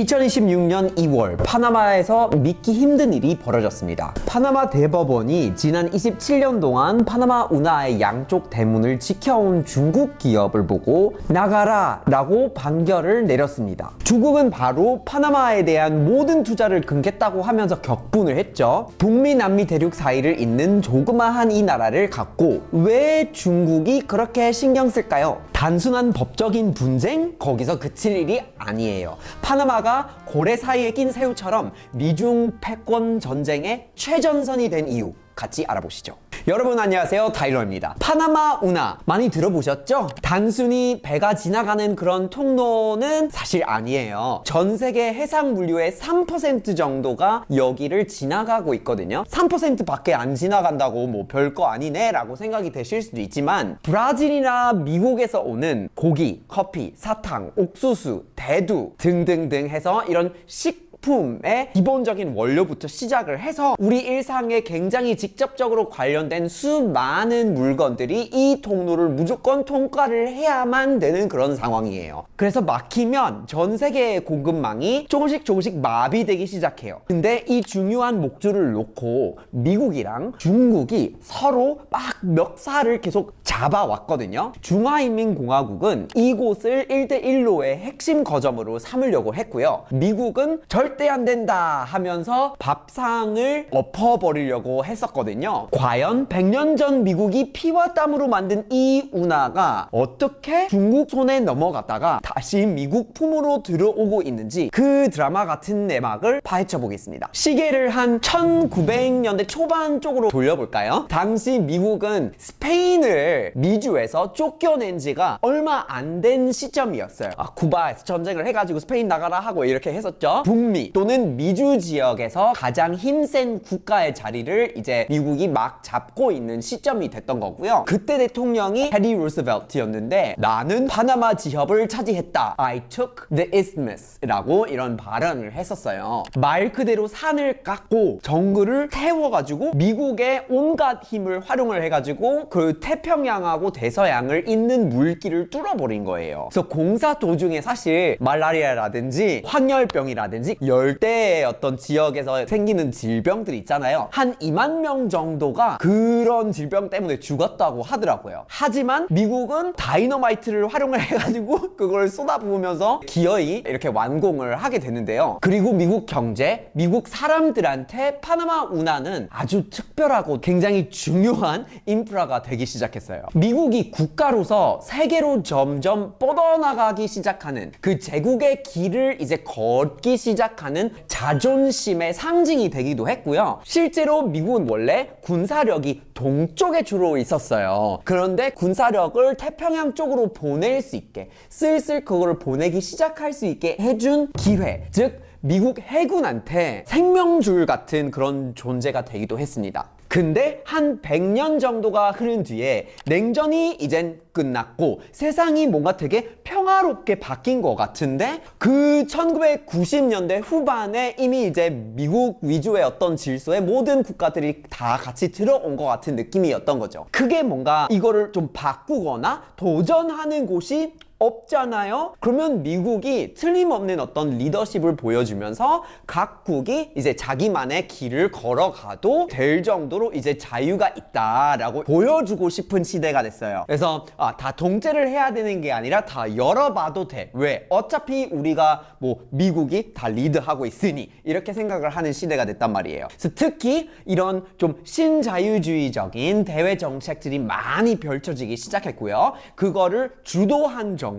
2026년 2월 파나마에서 믿기 힘든 일이 벌어졌습니다. 파나마 대법원이 지난 27년 동안 파나마 운하의 양쪽 대문을 지켜온 중국 기업을 보고 나가라 라고 판결을 내렸습니다. 중국은 바로 파나마에 대한 모든 투자를 끊겠다고 하면서 격분을 했죠. 북미 남미 대륙 사이를 잇는 조그마한 이 나라를 갖고 왜 중국이 그렇게 신경 쓸까요? 단순한 법적인 분쟁? 거기서 그칠 일이 아니에요. 파나마가 고래 사이에 낀 새우처럼 미중 패권 전쟁의 최전선이 된 이유 같이 알아보시죠. 여러분 안녕하세요, 타일러입니다. 파나마 운하 많이 들어보셨죠? 단순히 배가 지나가는 그런 통로는 사실 아니에요. 전 세계 해상 물류의 3% 정도가 여기를 지나가고 있거든요. 3% 밖에 안 지나간다고 뭐 별거 아니네 라고 생각이 되실 수도 있지만, 브라질이나 미국에서 오는 고기, 커피, 사탕, 옥수수, 대두 등등등 해서 이런 식품의 기본적인 원료부터 시작을 해서 우리 일상에 굉장히 직접적으로 관련된 수많은 물건들이 이 통로를 무조건 통과를 해야만 되는 그런 상황이에요. 그래서 막히면 전 세계의 공급망이 조금씩 마비되기 시작해요. 근데 이 중요한 목줄을 놓고 미국이랑 중국이 서로 막 멱살을 계속 잡아왔거든요. 중화인민공화국은 이곳을 1대1로의 핵심 거점으로 삼으려고 했고요. 미국은 절대 안 된다 하면서 밥상을 엎어버리려고 했었거든요. 과연 100년 전 미국이 피와 땀으로 만든 이 운하가 어떻게 중국 손에 넘어갔다가 다시 미국 품으로 들어오고 있는지 그 드라마 같은 내막을 파헤쳐 보겠습니다. 시계를 한 1900년대 초반 쪽으로 돌려볼까요? 당시 미국은 스페인을 미주에서 쫓겨낸 지가 얼마 안 된 시점이었어요. 쿠바에서 전쟁을 해가지고 스페인 나가라 하고 이렇게 했었죠. 북미 또는 미주 지역에서 가장 힘센 국가의 자리를 이제 미국이 막 잡고 있는 시점이 됐던 거고요. 그때 대통령이 테디 루스벨트였는데, 나는 파나마 지협을 차지했다. I took the isthmus 라고 이런 발언을 했었어요. 말 그대로 산을 깎고 정글을 태워가지고 미국의 온갖 힘을 활용을 해가지고 그 태평양하고 대서양을 잇는 물길을 뚫어버린 거예요. 그래서 공사 도중에 사실 말라리아라든지 황열병이라든지 열대의 어떤 지역에서 생기는 질병들 있잖아요. 한 2만 명 정도가 그런 질병 때문에 죽었다고 하더라고요. 하지만 미국은 다이너마이트를 활용을 해가지고 그걸 쏟아부으면서 기어이 이렇게 완공을 하게 되는데요. 그리고 미국 경제, 미국 사람들한테 파나마 운하는 아주 특별하고 굉장히 중요한 인프라가 되기 시작했어요. 미국이 국가로서 세계로 점점 뻗어나가기 시작하는, 그 제국의 길을 이제 걷기 시작하는 자존심의 상징이 되기도 했고요. 실제로 미국은 원래 군사력이 동쪽에 주로 있었어요. 그런데 군사력을 태평양 쪽으로 보낼 수 있게, 슬슬 그걸 보내기 시작할 수 있게 해준 기회, 즉 미국 해군한테 생명줄 같은 그런 존재가 되기도 했습니다. 근데 한 100년 정도가 흐른 뒤에 냉전이 이젠 끝났고 세상이 뭔가 되게 평화롭게 바뀐 것 같은데, 그 1990년대 후반에 이미 이제 미국 위주의 어떤 질서에 모든 국가들이 다 같이 들어온 것 같은 느낌이었던 거죠. 그게 뭔가 이거를 좀 바꾸거나 도전하는 곳이 없잖아요? 그러면 미국이 틀림없는 어떤 리더십을 보여주면서 각국이 이제 자기만의 길을 걸어가도 될 정도로 이제 자유가 있다라고 보여주고 싶은 시대가 됐어요. 그래서 다 통제를 해야 되는 게 아니라 다 열어봐도 돼. 왜? 어차피 우리가 뭐 미국이 다 리드하고 있으니, 이렇게 생각을 하는 시대가 됐단 말이에요. 그래서 특히 이런 좀 신자유주의적인 대외 정책들이 많이 펼쳐지기 시작했고요. 그거를 주도한 정부,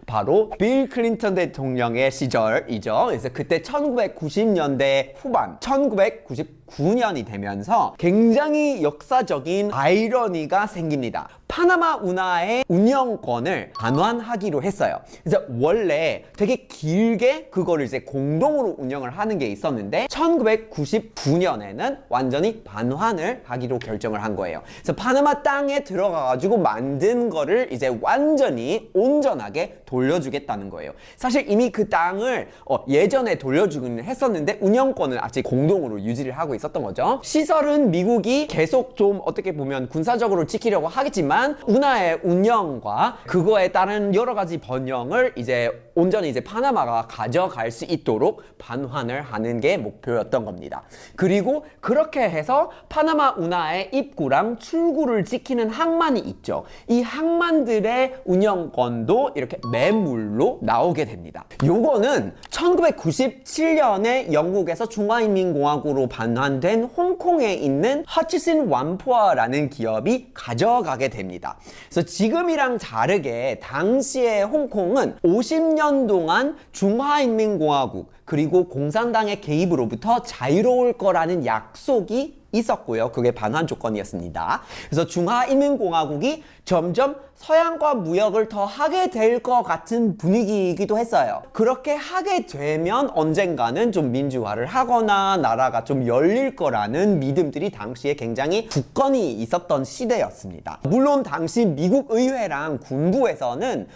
바로 빌 클린턴 대통령의 시절이죠. 그래서 그때 1990년대 후반, 1999년이 되면서 굉장히 역사적인 아이러니가 생깁니다. 파나마 운하의 운영권을 반환하기로 했어요. 그래서 원래 되게 길게 그거를 이제 공동으로 운영을 하는 게 있었는데 1999년에는 완전히 반환을 하기로 결정을 한 거예요. 그래서 파나마 땅에 들어가가지고 만든 거를 이제 완전히 온전하게 돌려주겠다는 거예요. 사실 이미 그 땅을 예전에 돌려주기는 했었는데 운영권은 아직 공동으로 유지를 하고 하고 있었던 거죠. 시설은 미국이 계속 좀 어떻게 보면 군사적으로 지키려고 하겠지만 운하의 운영과 그거에 따른 여러 가지 번영을 이제 온전히 이제 파나마가 가져갈 수 있도록 반환을 하는 게 목표였던 겁니다. 그리고 그렇게 해서 파나마 운하의 입구랑 출구를 지키는 항만이 있죠. 이 항만들의 운영권도 이렇게 매물로 나오게 됩니다. 요거는 1997년에 영국에서 중화인민공화국으로 반환된 홍콩에 있는 허치슨 완포아라는 기업이 가져가게 됩니다. 그래서 지금이랑 다르게 당시의 홍콩은 50년 동안 중화인민공화국 그리고 공산당의 개입으로부터 자유로울 거라는 약속이 있었고요. 그게 반환 조건이었습니다. 그래서 중화인민공화국이 점점 서양과 무역을 더 하게 될 것 같은 분위기이기도 했어요. 그렇게 하게 되면 언젠가는 좀 민주화를 하거나 나라가 좀 열릴 거라는 믿음들이 당시에 굉장히 굳건히 있었던 시대였습니다. 물론 당시 미국 의회랑 군부에서는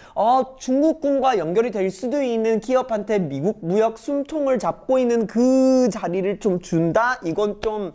중국군과 연결이 될 수도 있는 기업한테 미국 무역 숨통을 잡고 있는 그 자리를 좀 준다? 이건 좀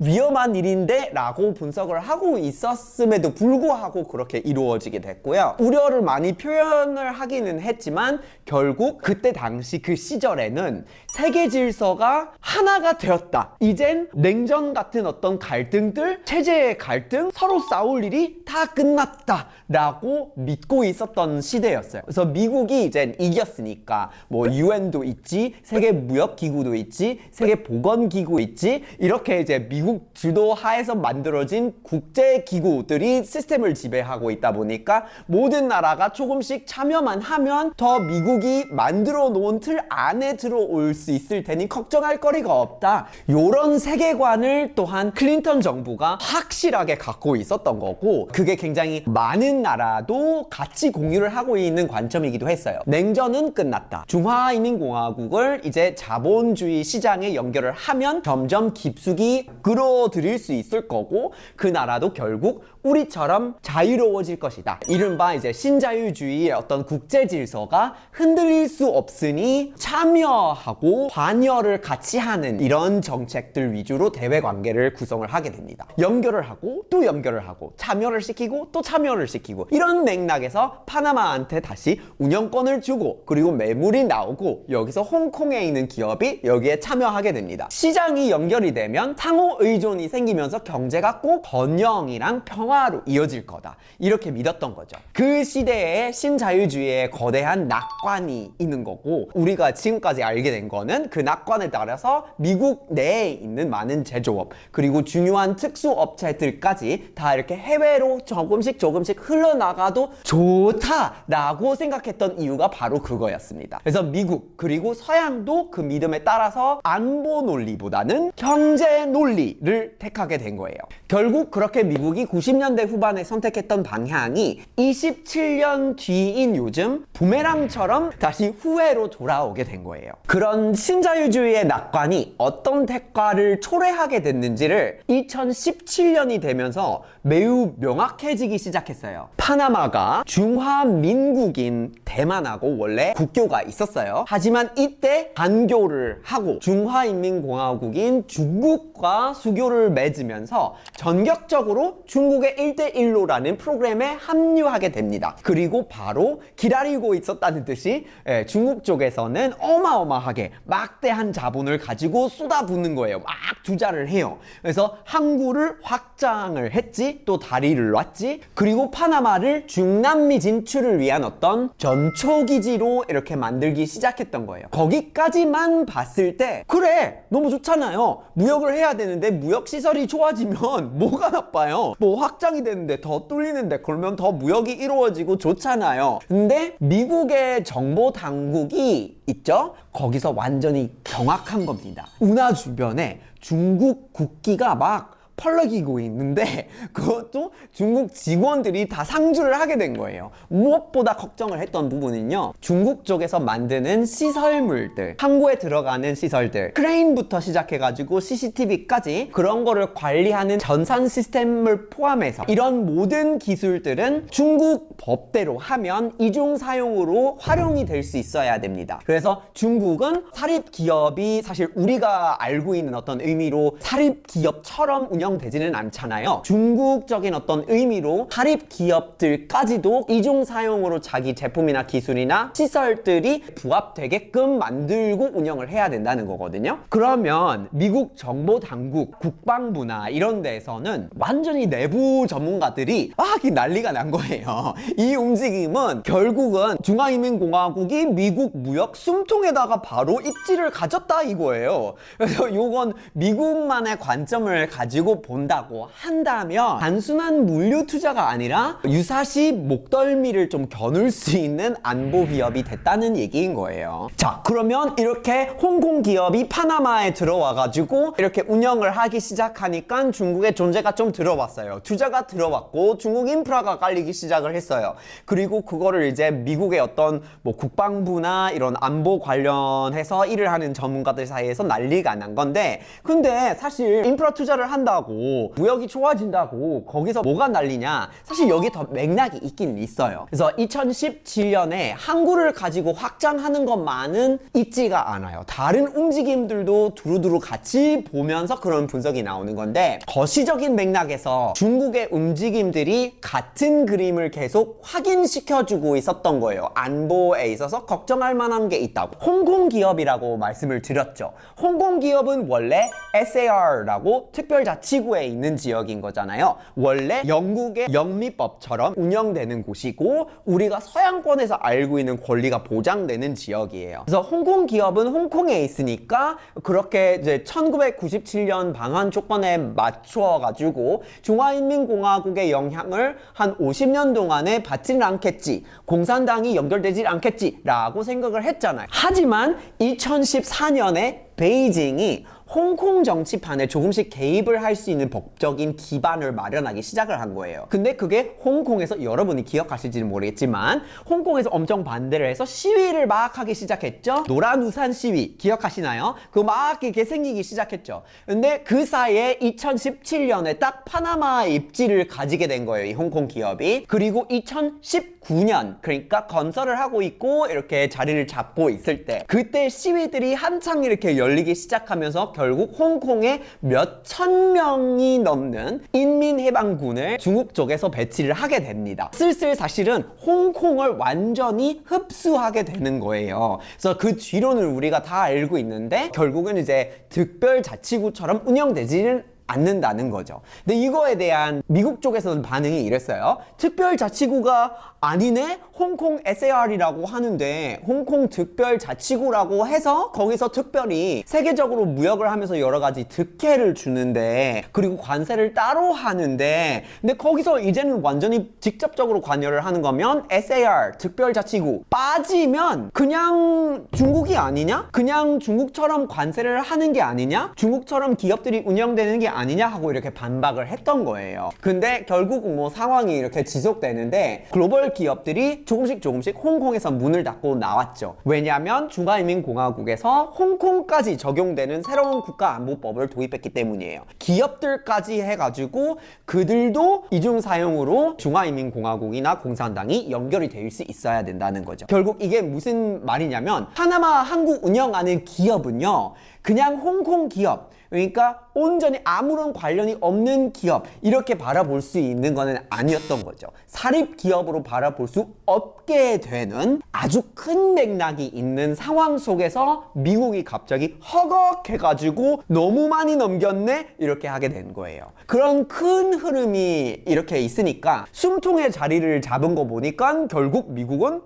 위험한 일인데 라고 분석을 하고 있었음에도 불구하고 그렇게 이루어지게 됐고요. 우려를 많이 표현을 하기는 했지만 결국 그때 당시 그 시절에는 세계 질서가 하나가 되었다. 이젠 냉전 같은 어떤 갈등들, 체제의 갈등, 서로 싸울 일이 다 끝났다 라고 믿고 있었던 시대였어요. 그래서 미국이 이젠 이겼으니까 뭐 UN도 있지, 세계 무역기구도 있지, 세계 보건기구 있지, 이렇게 이제 미국 주도 하에서 만들어진 국제기구들이 시스템을 지배하고 있다 보니까 모든 나라가 조금씩 참여만 하면 더 미국이 만들어 놓은 틀 안에 들어올 수 있을 테니 걱정할 거리가 없다. 이런 세계관을 또한 클린턴 정부가 확실하게 갖고 있었던 거고, 그게 굉장히 많은 나라도 같이 공유를 하고 있는 관점이기도 했어요. 냉전은 끝났다. 중화인민공화국을 이제 자본주의 시장에 연결을 하면 점점 깊숙이 끌어들일 수 있을 거고, 그 나라도 결국 우리처럼 자유로워질 것이다. 이른바 이제 신자유주의의 어떤 국제 질서가 흔들릴 수 없으니 참여하고 관여를 같이 하는 이런 정책들 위주로 대외 관계를 구성을 하게 됩니다. 연결을 하고 또 연결을 하고 참여를 시키고 또 참여를 시키고, 이런 맥락에서 파나마한테 다시 운영권을 주고 그리고 매물이 나오고 여기서 홍콩에 있는 기업이 여기에 참여하게 됩니다. 시장이 연결이 되면 상호 의존이 생기면서 경제가 꼭 번영이랑 평화로 이어질 거다. 이렇게 믿었던 거죠. 그 시대에 신자유주의의 거대한 낙관이 있는 거고, 우리가 지금까지 알게 된 거는 그 낙관에 따라서 미국 내에 있는 많은 제조업 그리고 중요한 특수업체들까지 다 이렇게 해외로 조금씩 흘러나가도 좋다라고 생각했던 이유가 바로 그거였습니다. 그래서 미국 그리고 서양도 그 믿음에 따라서 안보 논리보다는 경제 논리를 택하게 된 거예요. 결국 그렇게 미국이 90년대 후반에 선택했던 방향이 27년 뒤인 요즘 부메랑처럼 다시 후회로 돌아오게 된 거예요. 그런 신자유주의의 낙관이 어떤 대가를 초래하게 됐는지를 2017년이 되면서 매우 명확해지기 시작했어요. 파나마가 중화민국인 대만하고 원래 국교가 있었어요. 하지만 이때 반교를 하고 중화인민공화국인 중국과 수교를 맺으면서 전격적으로 중국의 1대1로라는 프로그램에 합류하게 됩니다. 그리고 바로 기다리고 있었다는 듯이 중국 쪽에서는 어마어마하게 막대한 자본을 가지고 쏟아붓는 거예요. 막 투자를 해요. 그래서 항구를 확장을 했지, 또 다리를 놨지, 그리고 파나마를 중남미 진출을 위한 어떤 전초기지로 이렇게 만들기 시작했던 거예요. 거기까지만 봤을 때 그래, 너무 좋잖아요. 무역을 해야 되는데 무역시설이 좋아지면 뭐가 나빠요? 뭐 확장이 되는데 더 뚫리는데 그러면 더 무역이 이루어지고 좋잖아요. 근데 미국의 정보 당국이 있죠? 거기서 완전히 경악한 겁니다. 운하 주변에 중국 국기가 막 펄럭이고 있는데 그것도 중국 직원들이 다 상주를 하게 된 거예요. 무엇보다 걱정을 했던 부분은요, 중국 쪽에서 만드는 시설물들, 항구에 들어가는 시설들, 크레인부터 시작해가지고 CCTV까지 그런 거를 관리하는 전산 시스템을 포함해서 이런 모든 기술들은 중국 법대로 하면 이중 사용으로 활용이 될 수 있어야 됩니다. 그래서 중국은 사립 기업이 사실 우리가 알고 있는 어떤 의미로 사립 기업처럼 운영되지는 않잖아요. 중국적인 어떤 의미로 사립 기업들까지도 이중 사용으로 자기 제품이나 기술이나 시설들이 부합되게끔 만들고 운영을 해야 된다는 거거든요. 그러면 미국 정보 당국, 국방부나 이런 데에서는 완전히 내부 전문가들이 난리가 난 거예요. 이 움직임은 결국은 중화인민공화국이 미국 무역 숨통에다가 바로 입지를 가졌다 이거예요. 그래서 요건 미국만의 관점을 가지고 본다고 한다면 단순한 물류 투자가 아니라 유사시 목덜미를 좀 겨눌 수 있는 안보 위협이 됐다는 얘기인 거예요. 자, 그러면 이렇게 홍콩 기업이 파나마에 들어와가지고 이렇게 운영을 하기 시작하니까 중국의 존재가 좀 들어왔어요. 투자가 들어왔고 중국 인프라가 깔리기 시작을 했어요. 그리고 그거를 이제 미국의 어떤 뭐 국방부나 이런 안보 관련해서 일을 하는 전문가들 사이에서 난리가 난 건데, 근데 사실 인프라 투자를 한다고 무역이 좋아진다고 거기서 뭐가 난리냐, 사실 여기 더 맥락이 있긴 있어요. 그래서 2017년에 항구를 가지고 확장하는 것만은 있지가 않아요. 다른 움직임들도 두루두루 같이 보면서 그런 분석이 나오는 건데, 거시적인 맥락에서 중국의 움직임들이 같은 그림을 계속 확인시켜주고 있었던 거예요. 안보에 있어서 걱정할 만한 게 있다고. 홍콩 기업이라고 말씀을 드렸죠. 홍콩 기업은 원래 SAR라고 특별자치구에 있는 지역인 거잖아요. 원래 영국의 영미법처럼 운영되는 곳이고 우리가 서양권에서 알고 있는 권리가 보장되는 지역이에요. 그래서 홍콩 기업은 홍콩에 있으니까 그렇게 이제 1997년 방한 조건에 맞추어 가지고 중화인민공화국의 영향을 한 50년 동안에 받지는 않겠지, 공산당이 연결되지 않겠지 라고 생각을 했잖아요. 하지만 2014년에 베이징이 홍콩 정치판에 조금씩 개입을 할 수 있는 법적인 기반을 마련하기 시작을 한 거예요. 근데 그게 홍콩에서, 여러분이 기억하실지는 모르겠지만 홍콩에서 엄청 반대를 해서 시위를 막 하기 시작했죠. 노란 우산 시위 기억하시나요? 그거 막 이렇게 생기기 시작했죠. 근데 그 사이에 2017년에 딱 파나마 입지를 가지게 된 거예요, 이 홍콩 기업이. 그리고 2019년, 그러니까 건설을 하고 있고 이렇게 자리를 잡고 있을 때, 그때 시위들이 한창 이렇게 열리기 시작하면서 결국 홍콩에 몇천 명이 넘는 인민해방군을 중국 쪽에서 배치를 하게 됩니다. 슬슬 사실은 홍콩을 완전히 흡수하게 되는 거예요. 그래서 그 뒤로는 우리가 다 알고 있는데 결국은 이제 특별자치구처럼 운영되지는 않는다는 거죠. 근데 이거에 대한 미국 쪽에서는 반응이 이랬어요. 특별자치구가 아니네? 홍콩 SAR이라고 하는데 홍콩 특별자치구라고 해서 거기서 특별히 세계적으로 무역을 하면서 여러 가지 득혜를 주는데, 그리고 관세를 따로 하는데, 근데 거기서 이제는 완전히 직접적으로 관여를 하는 거면 SAR 특별자치구 빠지면 그냥 중국이 아니냐? 그냥 중국처럼 관세를 하는 게 아니냐? 중국처럼 기업들이 운영되는 게 아니냐 하고 이렇게 반박을 했던 거예요. 근데 결국 뭐 상황이 이렇게 지속되는데 글로벌 기업들이 조금씩 홍콩에서 문을 닫고 나왔죠. 왜냐하면 중화인민공화국에서 홍콩까지 적용되는 새로운 국가안보법을 도입했기 때문이에요. 기업들까지 해가지고 그들도 이중사용으로 중화인민공화국이나 공산당이 연결이 될 수 있어야 된다는 거죠. 결국 이게 무슨 말이냐면, 파나마 항구 운영하는 기업은요, 그냥 홍콩 기업, 그러니까 온전히 아무런 관련이 없는 기업, 이렇게 바라볼 수 있는 거는 아니었던 거죠. 사립 기업으로 바라볼 수 없게 되는 아주 큰 맥락이 있는 상황 속에서 미국이 갑자기 허걱해가지고 너무 많이 넘겼네? 이렇게 하게 된 거예요. 그런 큰 흐름이 이렇게 있으니까 숨통의 자리를 잡은 거 보니까 결국 미국은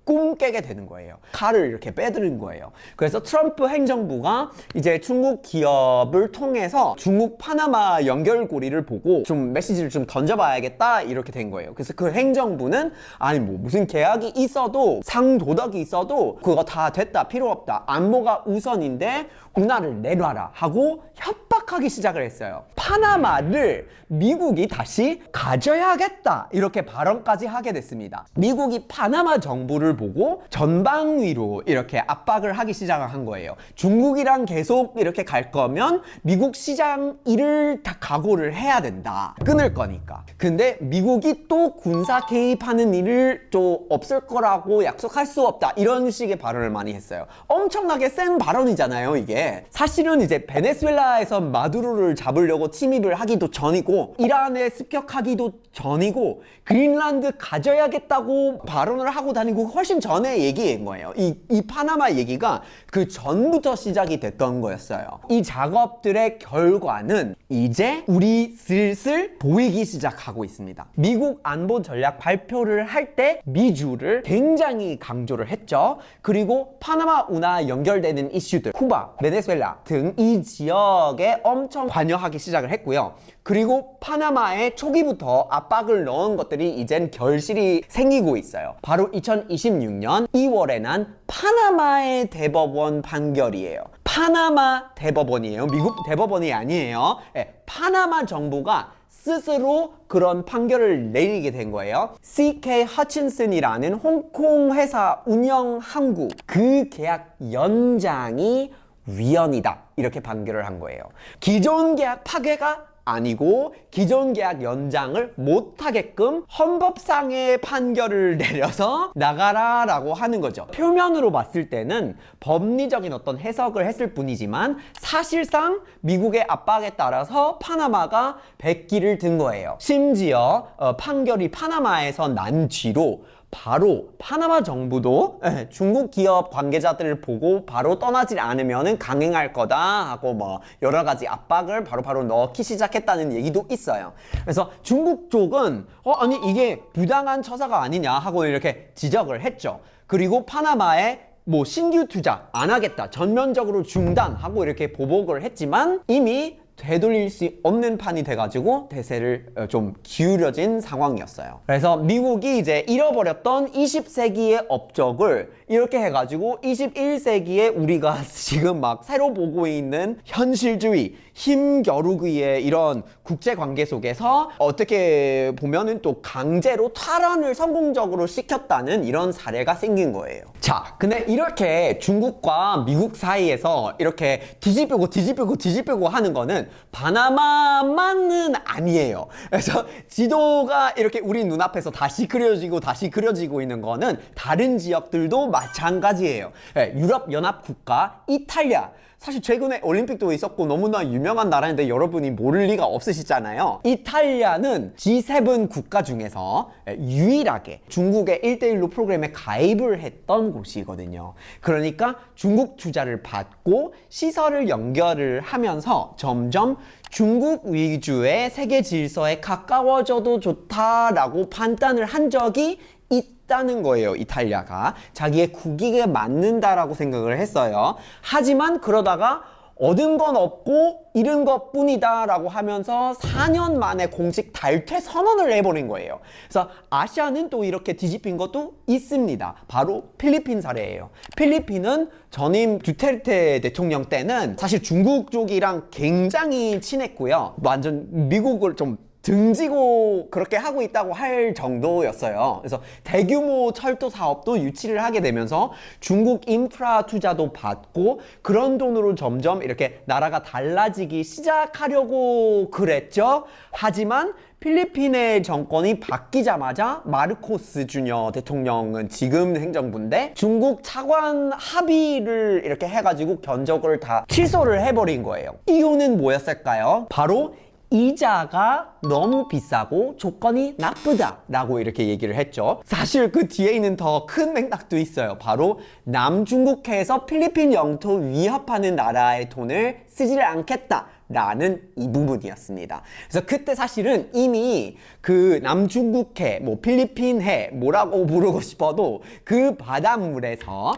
꿈 깨게 되는 거예요. 칼을 이렇게 빼드는 거예요. 그래서 트럼프 행정부가 이제 중국 기업을 통해서 중국 파나마 연결고리를 보고 좀 메시지를 좀 던져봐야겠다 이렇게 된 거예요. 그래서 그 행정부는 아니 뭐 무슨 계약이 있어도 상도덕이 있어도 그거 다 됐다 필요 없다 안보가 우선인데 운하를 내놔라 하고 협박하기 시작을 했어요. 파나마를 미국이 다시 가져야겠다 이렇게 발언까지 하게 됐습니다. 미국이 파나마 정부를 보고 전방위로 이렇게 압박을 하기 시작을 한 거예요. 중국이랑 계속 이렇게 갈 거면 미국 시장 일을 다 각오를 해야 된다. 끊을 거니까. 근데 미국이 또 군사 개입하는 일을 또 없을 거라고 약속할 수 없다. 이런 식의 발언을 많이 했어요. 엄청나게 센 발언이잖아요, 이게. 사실은 이제 베네수엘라에서 마두로를 잡으려고 침입을 하기도 전이고 이란에 습격하기도 전이고 그린란드 가져야겠다고 발언을 하고 다니고 훨씬 전에 얘기인 거예요. 이 파나마 얘기가 그 전부터 시작이 됐던 거였어요. 이 작업들의 결과는 이제 우리 슬슬 보이기 시작하고 있습니다. 미국 안보 전략 발표를 할 때 미주를 굉장히 강조를 했죠. 그리고 파나마 운하 연결되는 이슈들, 쿠바, 베네수엘라 등 이 지역에 엄청 관여하기 시작을 했고요. 그리고 파나마에 초기부터 압박을 넣은 것들이 이젠 결실이 생기고 있어요. 바로 2026년 2월에 난 파나마의 대법원 판결이에요. 파나마 대법원이에요. 미국 대법원이 아니에요. 파나마 정부가 스스로 그런 판결을 내리게 된 거예요. CK 허친슨이라는 홍콩 회사 운영 항구 그 계약 연장이 위헌이다 이렇게 판결을 한 거예요. 기존 계약 파괴가 아니고 기존 계약 연장을 못하게끔 헌법상의 판결을 내려서 나가라 라고 하는 거죠. 표면으로 봤을 때는 법리적인 어떤 해석을 했을 뿐이지만 사실상 미국의 압박에 따라서 파나마가 백기를 든 거예요. 심지어 판결이 파나마에서 난 뒤로 바로 파나마 정부도 중국 기업 관계자들을 보고 바로 떠나질 않으면 강행할 거다 하고 뭐 여러 가지 압박을 바로바로 넣기 시작했다는 얘기도 있어요. 그래서 중국 쪽은 아니 이게 부당한 처사가 아니냐 하고 이렇게 지적을 했죠. 그리고 파나마에 뭐 신규 투자 안 하겠다 전면적으로 중단하고 이렇게 보복을 했지만 이미 되돌릴 수 없는 판이 돼가지고 대세를 좀 기울여진 상황이었어요. 그래서 미국이 이제 잃어버렸던 20세기의 업적을 이렇게 해가지고 21세기에 우리가 지금 막 새로 보고 있는 현실주의, 힘겨루기의 이런 국제관계 속에서 어떻게 보면은 또 강제로 탈환을 성공적으로 시켰다는 이런 사례가 생긴 거예요. 자, 근데 이렇게 중국과 미국 사이에서 이렇게 뒤집히고 하는 거는 파나마만은 아니에요. 그래서 지도가 이렇게 우리 눈앞에서 다시 그려지고 있는 거는 다른 지역들도 마찬가지예요. 유럽 연합 국가 이탈리아 사실 최근에 올림픽도 있었고 너무나 유명한 나라인데 여러분이 모를 리가 없으시잖아요. 이탈리아는 G7 국가 중에서 유일하게 중국의 1대1로 프로그램에 가입을 했던 곳이거든요. 그러니까 중국 투자를 받고 시설을 연결을 하면서 점점 중국 위주의 세계 질서에 가까워져도 좋다라고 판단을 한 적이 있다는 거예요. 이탈리아가 자기의 국익에 맞는다라고 생각을 했어요. 하지만 그러다가 얻은 건 없고 잃은 것 뿐이다 라고 하면서 4년 만에 공식 탈퇴 선언을 해버린 거예요. 그래서 아시아는 또 이렇게 뒤집힌 것도 있습니다. 바로 필리핀 사례예요. 필리핀은 전임 두테르테 대통령 때는 사실 중국 쪽이랑 굉장히 친했고요. 완전 미국을 좀 등지고 그렇게 하고 있다고 할 정도였어요. 그래서 대규모 철도 사업도 유치를 하게 되면서 중국 인프라 투자도 받고 그런 돈으로 점점 이렇게 나라가 달라지기 시작하려고 그랬죠. 하지만 필리핀의 정권이 바뀌자마자 마르코스 주니어 대통령은 지금 행정부인데 중국 차관 합의를 이렇게 해가지고 견적을 다 취소를 해버린 거예요. 이유는 뭐였을까요? 바로 이자가 너무 비싸고 조건이 나쁘다라고 이렇게 얘기를 했죠. 사실 그 뒤에 있는 더 큰 맥락도 있어요. 바로 남중국해에서 필리핀 영토 위협하는 나라의 돈을 쓰지를 않겠다라는 이 부분이었습니다. 그래서 그때 사실은 이미 그 남중국해, 뭐 필리핀해 뭐라고 부르고 싶어도 그 바닷물에서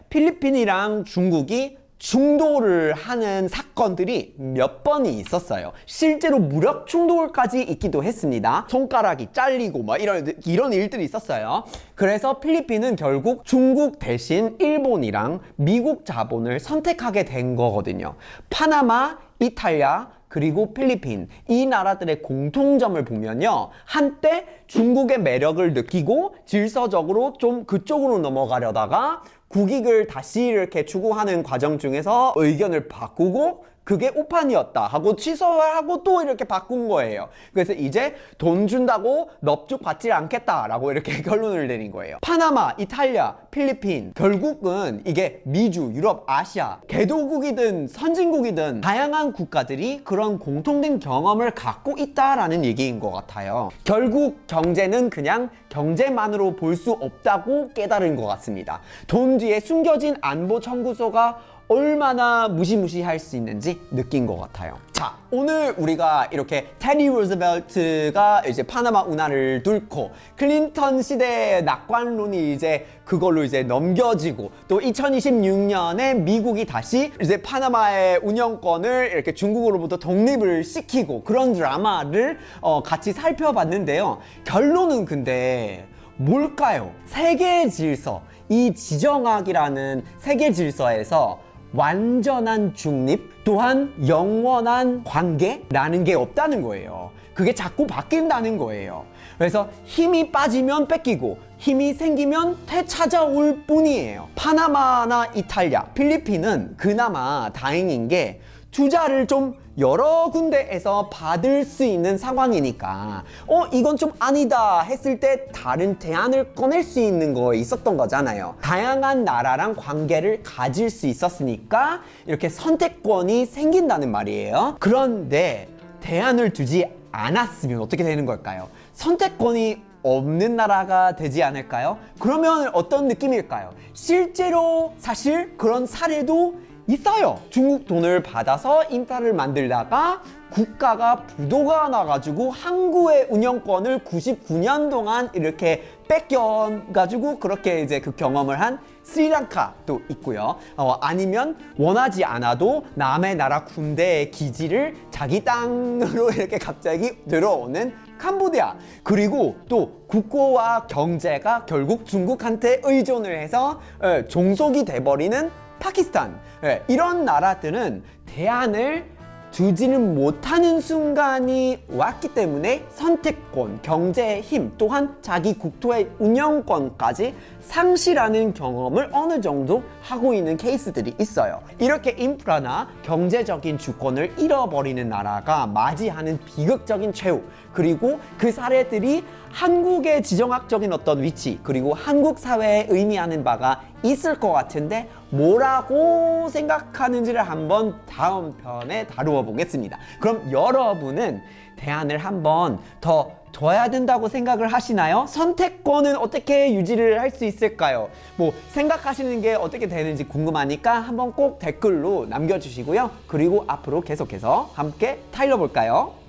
필리핀이랑 중국이 충돌을 하는 사건들이 몇 번이 있었어요. 실제로 무력 충돌까지 있기도 했습니다. 손가락이 잘리고 막 이런 일들이 있었어요. 그래서 필리핀은 결국 중국 대신 일본이랑 미국 자본을 선택하게 된 거거든요. 파나마, 이탈리아, 그리고 필리핀 이 나라들의 공통점을 보면요, 한때 중국의 매력을 느끼고 질서적으로 좀 그쪽으로 넘어가려다가 국익을 다시 이렇게 추구하는 과정 중에서 의견을 바꾸고 그게 오판이었다 하고 취소를 하고 또 이렇게 바꾼 거예요. 그래서 이제 돈 준다고 넙죽 받지 않겠다라고 이렇게 결론을 내린 거예요. 파나마, 이탈리아, 필리핀 결국은 이게 미주, 유럽, 아시아 개도국이든 선진국이든 다양한 국가들이 그런 공통된 경험을 갖고 있다라는 얘기인 것 같아요. 결국 경제는 그냥 경제만으로 볼 수 없다고 깨달은 것 같습니다. 돈 뒤에 숨겨진 안보 청구서가 얼마나 무시무시할 수 있는지 느낀 것 같아요. 자, 오늘 우리가 이렇게 테디 루즈벨트가 이제 파나마 운하를 뚫고 클린턴 시대의 낙관론이 이제 그걸로 이제 넘겨지고 또 2026년에 미국이 다시 이제 파나마의 운영권을 이렇게 중국으로부터 독립을 시키고 그런 드라마를 같이 살펴봤는데요. 결론은 근데 뭘까요? 세계 질서, 이 지정학이라는 세계 질서에서 완전한 중립 또한 영원한 관계라는 게 없다는 거예요. 그게 자꾸 바뀐다는 거예요. 그래서 힘이 빠지면 뺏기고 힘이 생기면 되찾아올 뿐이에요. 파나마나 이탈리아, 필리핀은 그나마 다행인 게 투자를 좀 여러 군데에서 받을 수 있는 상황이니까 이건 좀 아니다 했을 때 다른 대안을 꺼낼 수 있는 거 있었던 거잖아요. 다양한 나라랑 관계를 가질 수 있었으니까 이렇게 선택권이 생긴다는 말이에요. 그런데 대안을 두지 않았으면 어떻게 되는 걸까요? 선택권이 없는 나라가 되지 않을까요? 그러면 어떤 느낌일까요? 실제로 사실 그런 사례도 있어요. 중국 돈을 받아서 인프라를 만들다가 국가가 부도가 나가지고 항구의 운영권을 99년 동안 이렇게 뺏겨가지고 그렇게 이제 그 경험을 한 스리랑카도 있고요. 아니면 원하지 않아도 남의 나라 군대의 기지를 자기 땅으로 이렇게 갑자기 들어오는 캄보디아, 그리고 또 국고와 경제가 결국 중국한테 의존을 해서 종속이 돼버리는 파키스탄, 이런 나라들은 대안을 두지는 못하는 순간이 왔기 때문에 선택권, 경제의 힘 또한 자기 국토의 운영권까지 상실하는 경험을 어느 정도 하고 있는 케이스들이 있어요. 이렇게 인프라나 경제적인 주권을 잃어버리는 나라가 맞이하는 비극적인 최후, 그리고 그 사례들이 한국의 지정학적인 어떤 위치 그리고 한국 사회에 의미하는 바가 있을 것 같은데 뭐라고 생각하는지를 한번 다음 편에 다루어 보겠습니다. 그럼 여러분은 대안을 한번 더 둬야 된다고 생각을 하시나요? 선택권은 어떻게 유지를 할 수 있을까요? 뭐 생각하시는 게 어떻게 되는지 궁금하니까 한번 꼭 댓글로 남겨주시고요. 그리고 앞으로 계속해서 함께 타일러볼까요?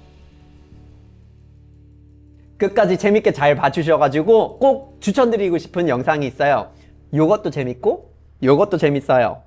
끝까지 재밌게 잘 봐주셔가지고 꼭 추천드리고 싶은 영상이 있어요. 요것도 재밌고 요것도 재밌어요.